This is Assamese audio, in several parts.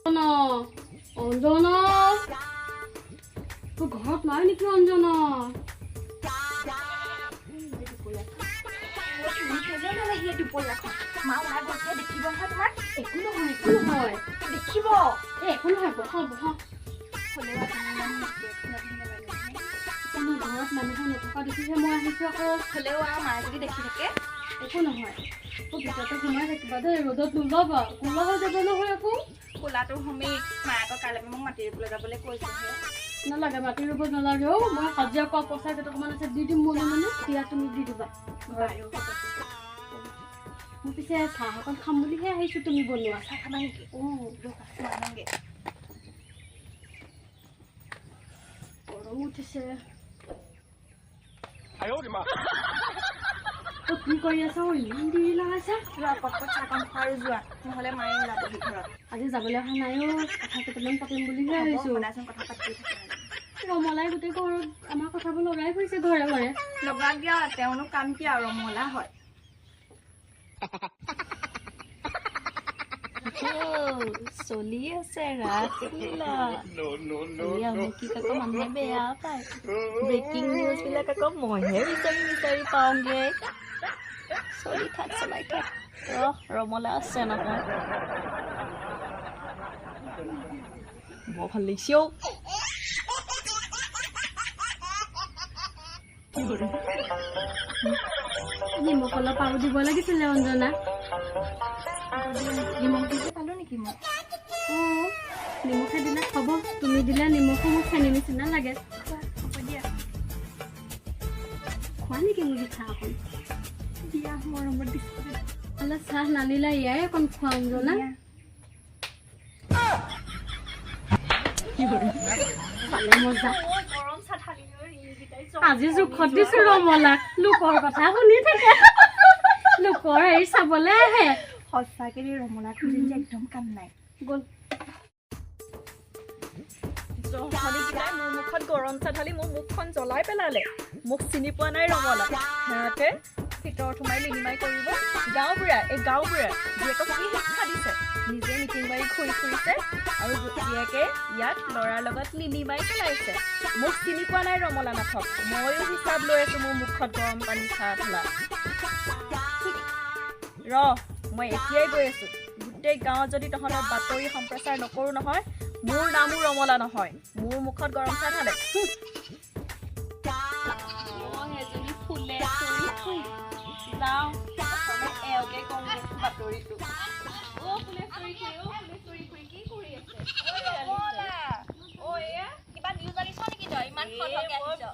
অঞ্জনা তোৰ ঘৰত নাই নেকি অঞ্জনা ঘৰত মানুহ নথকা দেখিছে মই আহিছো আকৌ হ'লেও আৰু মায়ে যদি দেখি থাকে একো নহয় ভিতৰতে সোমাই থাকিবা দেই ৰ'দত নোলাবা কোলা হৈ যাব নহয় আকৌ কোলাটো হমেই মায়ে আকৌ কাইলৈ মোক মাটি ৰুবলৈ যাবলৈ কৈছেহে নালাগে মাটি ৰুব নালাগে অ মই হাজিৰা কৰা পইচা কেইটকামান আছে দি দিম মনে মনে এতিয়া তুমি দি দিবা মই পিছে চাহ অকণ খাম বুলিহে আহিছো তুমি বনোৱা চাহ খাবা নেকি গৰম উঠিছে কি কৰি আছা ইমান দেৰি লগাইছা চাহকণ খোৱা আৰু যোৱা নহ'লে মায়ে ওলাবহি ঘৰত আজি যাবলৈ অহা নাই কথা কেইটামান পাতিম বুলিহে আহিছো কথা পাতি ৰমলাই গোটেই ঘৰত আমাৰ কথাবোৰ লগাই ফুৰিছে ঘৰে ঘৰে লগাক দিয়া তেওঁনো কাম কি আৰু ৰমলা হয় চলি আছে ৰাসলীলা কি আকৌ মানুহে বেয়া পায় ব্ৰেকিং নিউজ বিলাক আকৌ মইহে বিচাৰি পাওঁগে চলি থাক চলাই থাক ৰমলা আছে নহয় বৰ ভাল লাগিছে নিমখ অলপ আৰু দিব লাগিছিলে অঞ্জনা নিমখ দিছে পালো নেকি মই নিমখে দিলে হ'ব তুমি দিলে নিমখো মোক চেনি নিচিনা লাগে হ'ব দিয়া খোৱা নেকি মুৰ্গী চাহ অকণ দিয়া মৰমত দিছে অলপ চাহ নানিলা ইয়াই অকণ খোৱা অঞ্জনা আজি জোখত দিছো ৰমলাক লোকৰ কথা শুনি থাকে লোকৰ হেৰি চাবলৈ আহে সঁচাকে ৰমলা খুলি যে একদম কাম নাই গ'ল মোৰ মুখত গৰম চাহ ঢালি মোৰ মুখখন জ্বলাই পেলালে মোক চিনি পোৱা নাই ৰমলা সিহঁতে ভিতৰত সোমাই লিনিমাই কৰিব গাঁওবুঢ়া জীয়েকক কি শিক্ষা দিছে নিজে মিটিং বাৰী ঘূৰি ফুৰিছে আৰু জীয়েকে ইয়াত ল'ৰাৰ লগত লিনিমাই পেলাইছে মোক চিনি পোৱা নাই ৰমলা নাথক ময়ো হিচাপ লৈ আছো মোৰ মুখত গৰম পানী চাহ ঢলা মই এতিয়াই গৈ আছো গোটেই গাঁৱত যদি তহঁতৰ বাতৰি সম্প্ৰচাৰ নকৰো নহয় মোৰ নামো ৰমলা নহয় মোৰ মুখত গৰম চাহ ঢালে যাওঁ এওঁকে কওঁ বাতৰিটো কিবা নিউজ আনিছ নেকি তই ইমান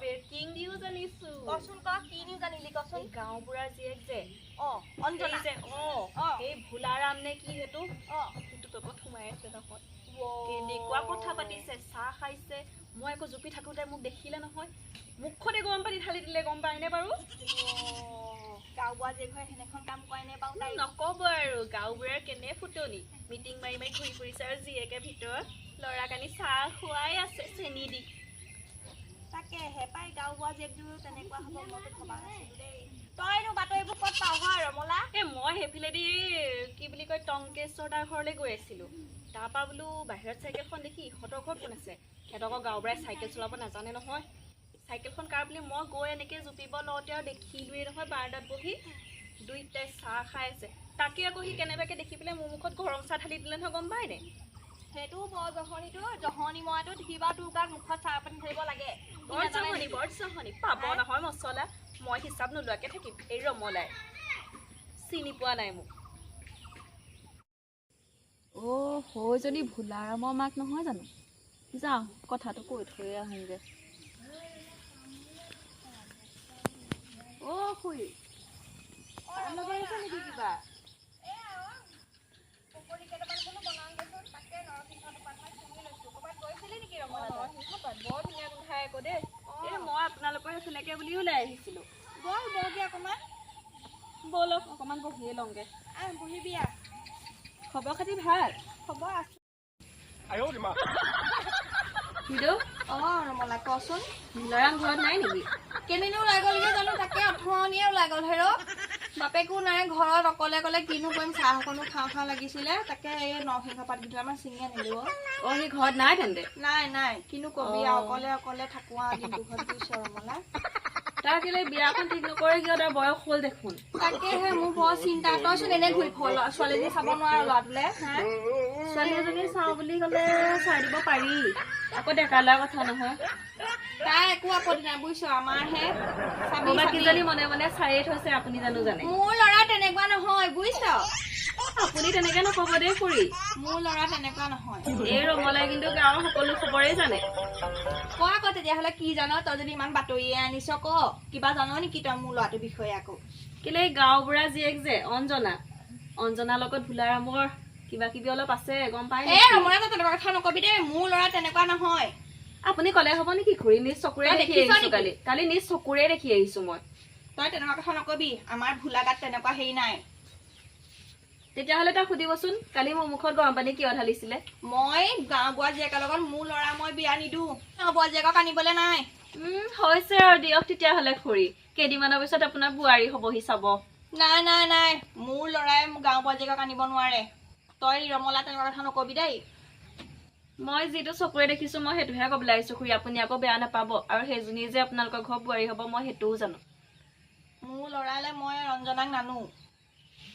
ব্ৰেকিং নিউজ আনিছো কচোন ক কি নিউজ আনিলি কচোন গাঁওবুঢ়াৰ জীয়েক যে অঞ্জনা যে এই ভোলাৰাম নে কি সেইটো পেটত সোমাই আছে নহয় কেনেকুৱা কথা পাতিছে চাহ খাইছে মই আকৌ জুপি থাকোঁতে মোক দেখিলে নহয় মুখতে গৰম পানী ঢালি দিলে গম পায়নে বাৰু গাঁওবুঢ়া যে ঘৰ সেনেখন কাম কৰেনে বাৰু নক'ব আৰু গাঁওবুঢ়াৰ কেনে ফুটনি মিটিং মাৰি ঘূৰি ফুৰিছে আৰু জীয়েকে ভিতৰত ল'ৰাক আনি চাহ খুৱাই আছে চেনি দি তাকেহে পাই গাঁওবুঢ়া জীয়েকযোৰ তেনেকুৱা হ'ব মইতো ভবা নাছিলো দেই তইনো বাতৰিবোৰ ক'ত পাৱ হয় ৰমলা মই সেইফালেদি কি বুলি কয় টংকেশ্বৰ দাৰ ঘৰলৈ গৈ আছিলোঁ তাৰপৰা বোলো বাহিৰত চাইকেলখন দেখি ইহঁতৰ ঘৰত কোন আছে সিহঁতকৰ গাঁওবুঢ়াই চাইকেল চলাব নাজানে নহয় চাইকেলখন কাৰ বুলি মই গৈ এনেকৈ জুপিব লওঁতে আৰু দেখিলোৱেই নহয় বাৰান্দাত বহি দুইটাই চাহ খাই আছে তাকে আকৌ সি কেনেবাকৈ দেখি পেলাই মোৰ মুখত গৰম চাহ ঢালি দিলে নহয় গম পায়নে সেইটো বৰ জহনি মইতো দেখিবা তোৰ গাত মুখত চাহ পানী ধৰিব লাগে বৰ জহনি পাব নহয় মছলা মই হিচাপ নোলোৱাকৈ থাকিম এই ৰমলাই চিনি পোৱা নাই মোক সৌজনী ভোলাৰামৰ মাক নহয় জানো যাওঁ কথাটো কৈ থৈ আহোঁগৈ খুৰী লগাইছে নেকি কিবা বৰ ধুনীয়া গোন্ধাই আকৌ দেই মই আপোনালোকৰ সেনেকৈ বুলি ওলাই আহিছিলোঁ বৰগৈ অকণমান ব'লক অকণমান বহিয়ে লওঁগৈ বহিবি খবৰ খাতি ভাল খবৰ আছে ভিডিঅ' ৰমলা কচোন ল'ৰাম ঘৰত নাই নেকি কেনেনো ওলাই গ'লগৈ জানো তাকে অথনিয়ে ওলাই গ'ল হেৰ বাপেকো নাই ঘৰত অকলে অকলে কিনো কৰিম চাহ অকনো খাওঁ লাগিছিলে তাকে এই নৰসিংহ পাত কেইটামান ছিঙি আনিলো অ সি ঘৰত নাই তেন্তে নাই কিনো কবি অকলে অকলে থাকো দিনটো ঘৰত বুজিছ ৰমলা তাৰ কেলে বিয়াখন ঠিক নকৰে কিয় তাৰ বয়স হ'ল দেখোন তাকেহে মোৰ বৰ চিন্তা তইচোন এনে ঘূৰি ফুৰ ছোৱালীজনী চাব নোৱাৰ ল'ৰাটোলে ছোৱালী এজনী চাওঁ বুলি ক'লে চাই দিব পাৰি আকৌ ডেকা লোৱা কথা নহয় তাই একো আপত্তি নাই বুজিছ আমাৰহে বাকীজনী মনে মনে চায়ে থৈছে আপুনি জানো জানে মোৰ ল'ৰা তেনেকুৱা নহয় বুজিছ আপুনি তেনেকে নকব দেই খুৰী মোৰ ল'ৰা তেনেকুৱা নহয় এই ৰমলাই কিন্তু গাঁৱৰ সকলো খবৰেই জানে ক আকৌ তেতিয়াহ'লে কি জান তই যদি ইমান বাতৰিয়ে আনিছ ক কিবা জান নেকি তই মোৰ ল'ৰাটোৰ বিষয়ে আকৌ কেলে গাঁওবুঢ়া জীয়েক যে অঞ্জনাৰ লগত ভোলাৰামৰ কিবা কিবি অলপ আছে গম পাই ৰমলা তই তেনেকুৱা কথা নকবি দেই মোৰ ল'ৰা তেনেকুৱা নহয় আপুনি কলে হব নেকি খুৰী নিজ চকুৰে দেখি আহিছো কালি নিজ চকুৰে দেখি আহিছো মই তই তেনেকুৱা কথা নকবি আমাৰ ভোলা গাত তেনেকুৱা হেৰি নাই তেতিয়াহ'লে তই সুধিবচোন কালি মোৰ মুখত গৰম পানী কিয় ঢালিছিলে মই গাঁও বুঢ়া জীয়েকৰ লগত মোৰ ল'ৰা মই বিয়া নিদো বুঢ়া জীয়েকক আনিবলৈ নাই হৈছে আৰু দিয়ক তেতিয়াহ'লে খুৰী কেইদিনমানৰ পিছত আপোনাৰ বোৱাৰী হবহি চাব নাই মোৰ ল'ৰাই গাঁও বুঢ়া জীয়েকক আনিব নোৱাৰে তই ৰমলা তেনেকুৱা কথা নকবি দেই মই যিটো চকুৰে দেখিছো মই সেইটোহে কবলৈ আহিছো খুৰী আপুনি আকৌ বেয়া নাপাব আৰু সেইজনী যে আপোনালোকৰ ঘৰ বোৱাৰী হব মই সেইটোও জানো মোৰ ল'ৰালে মই ৰঞ্জনাক নানো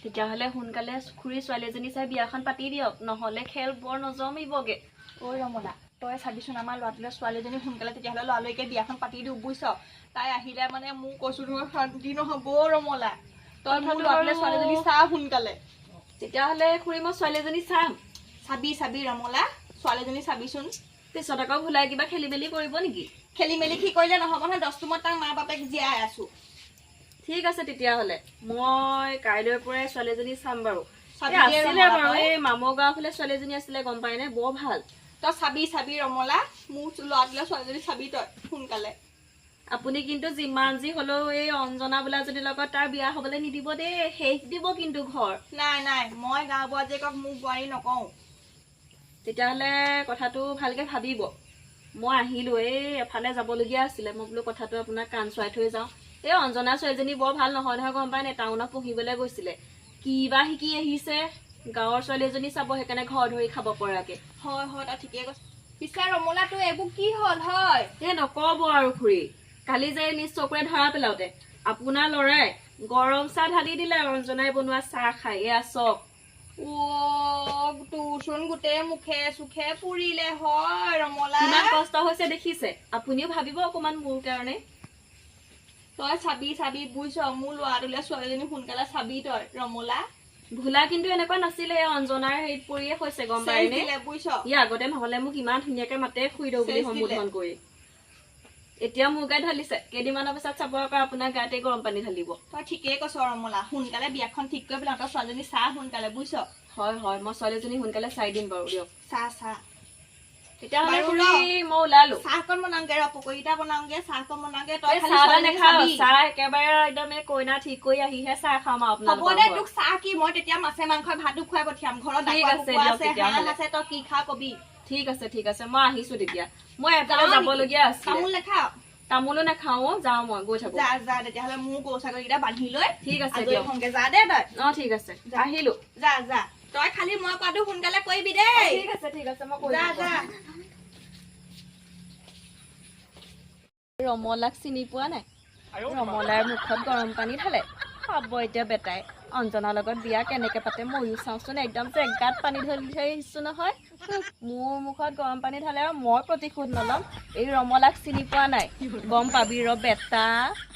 তেতিয়াহ'লে সোনকালে খুৰী ছোৱালী এজনী চাই বিয়াখন পাতি দিয়ক নহলে খেল বৰ নজমিবগে ঐ ৰমলা তই চাবিচোন আমাৰ ল'ৰাটোলে ছোৱালীজনী সোনকালে তেতিয়াহ'লে ল'ৰালৈকে বিয়াখন পাতি দিওঁ বুজিছ তাই আহিলে মানে মোক কৈছো নহয় শান্তি নহব ৰমলা তই মোৰ ল'ৰাটোলে ছোৱালীজনী চা সোনকালে তেতিয়াহ'লে খুৰী মই ছোৱালী এজনী চাম চাবি ৰমলা ছোৱালীজনী চাবিচোন পিছত আকৌ ভুলাই কিবা খেলি মেলি কৰিব নেকি খেলি মেলি কি কৰিলে নহব নহয় 10 টোমত তাক মা বাপেক জীয়াই আছো ঠিক আছে তেতিয়াহ'লে মই কাইলৈৰ পৰাই ছোৱালী এজনী চাম বাৰু এই মামৰ গাঁও ফালে ছোৱালী এজনী আছিলে গম পাই নে বৰ ভাল তই চাবি ৰমলা মোৰ ল'ৰাটোলে ছোৱালীজনী চাবি তই সোনকালে আপুনি কিন্তু যিমান যি হলেও এই অঞ্জনা বোলাজনীৰ লগত তাৰ বিয়া হবলৈ নিদিব দেই শেষ দিব কিন্তু ঘৰ নাই মই গাঁও বুঢ়া জীয়েকক মোক বোৱাৰী নকওঁ তেতিয়াহ'লে কথাটো ভালকে ভাবিব মই আহিলো এই এফালে যাবলগীয়া আছিলে মই বোলো কথাটো আপোনাক কাণ চুৱাই থৈ যাওঁ এই অঞ্জনা ছোৱালীজনী বৰ ভাল নহয় গম পাই নে টাউনত পঢ়িবলৈ গৈছিলে কিবা শিকি আহিছে গাঁৱৰ ছোৱালী এজনী চাব সেইকাৰণে ঘৰ ধৰি খাব পৰাকে হয় তই ঠিকে কৈছ পিছে ৰমলা তোৰ এইবোৰ কি হল হয় নকব আৰু খুৰী কালি যে নিজ চকুৰে ধৰা পেলাওতে আপোনাৰ ল'ৰাই গৰম চাহ ঢালি দিলে অঞ্জনাই বনোৱা চাহ খাই এয়া চক তোৰচোন গোটেই মুখে চুখে পুৰিলে হয় ৰমলা কিমান কষ্ট হৈছে দেখিছে আপুনিও ভাবিব অকমান মোৰ কাৰণে তই চাবি বুজিছ মোৰ ল'ৰাটোলে ছোৱালীজনী সোনকালে চাবি তই ৰমলা ভোলা কিন্তু এনেকুৱা নাছিলে অঞ্জনাৰ হেৰিত পৰিয়ে হৈছে গম পাইনে বুজিছ ইয়াৰ আগতে নহলে মোক ইমান ধুনীয়াকে মাতে শুই দিওঁ বুলি সম্বোধন কৰি এতিয়া মোৰ গাত ঢালিছে কেইদিনমানৰ পিছত চাব আকৌ আপোনাৰ গাতে গৰম পানী ঢালিব তই ঠিকেই কৈছ ৰমলা সোনকালে বিয়াখন ঠিক কৰি পেলাই তই ছোৱালীজনী চাহ সোনকালে বুজিছ হয় মই ছোৱালীজনী সোনকালে চাই দিম বাৰু দিয়ক চাহ তেতিয়াহ'লে মই ওলালো চাহকণ বনাওগে পকৰীটা বনাওগে চাহকণ বনাওগে তই চাহ একেবাৰে একদম কইনা ঠিক কৰি আহিহে চাহ খাম হ'ব দে তোক চাহ কি মই তেতিয়া মাছে মাংস ভাতো খুৱাই পঠিয়াম ঘৰত আছে তই কি খা কবি ঠিক আছে মই আহিছো তেতিয়া মই এফালে যাবলগীয়া আছে তামোল নাখাও তামোলো নাখাও যাওঁ মই গৈ থাকো যা তেতিয়াহ'লে মোৰ গৰু ছাগলীকেইটা বান্ধি লৈ ঠিক আছে যা দে তই ঠিক আছে আহিলো যা তই খালি মই কোৱাটো সোনকালে কৰিবি দেই ঠিক আছে মই যা ৰমলাক চিনি পোৱা নাই ৰমলাৰ মুখত গৰম পানী ঢালে খাব এতিয়া বেটাই অঞ্জনাৰ লগত বিয়া কেনেকে পাতে ময়ো চাওঁচোন একদম জেগাত পানী ঢালি থৈ আহিছো নহয় মোৰ মুখত গৰম পানী ঢালে আৰু মই প্ৰতিশোধ নলম এই ৰমলাক চিনি পোৱা নাই গম পাবি ৰ বেটা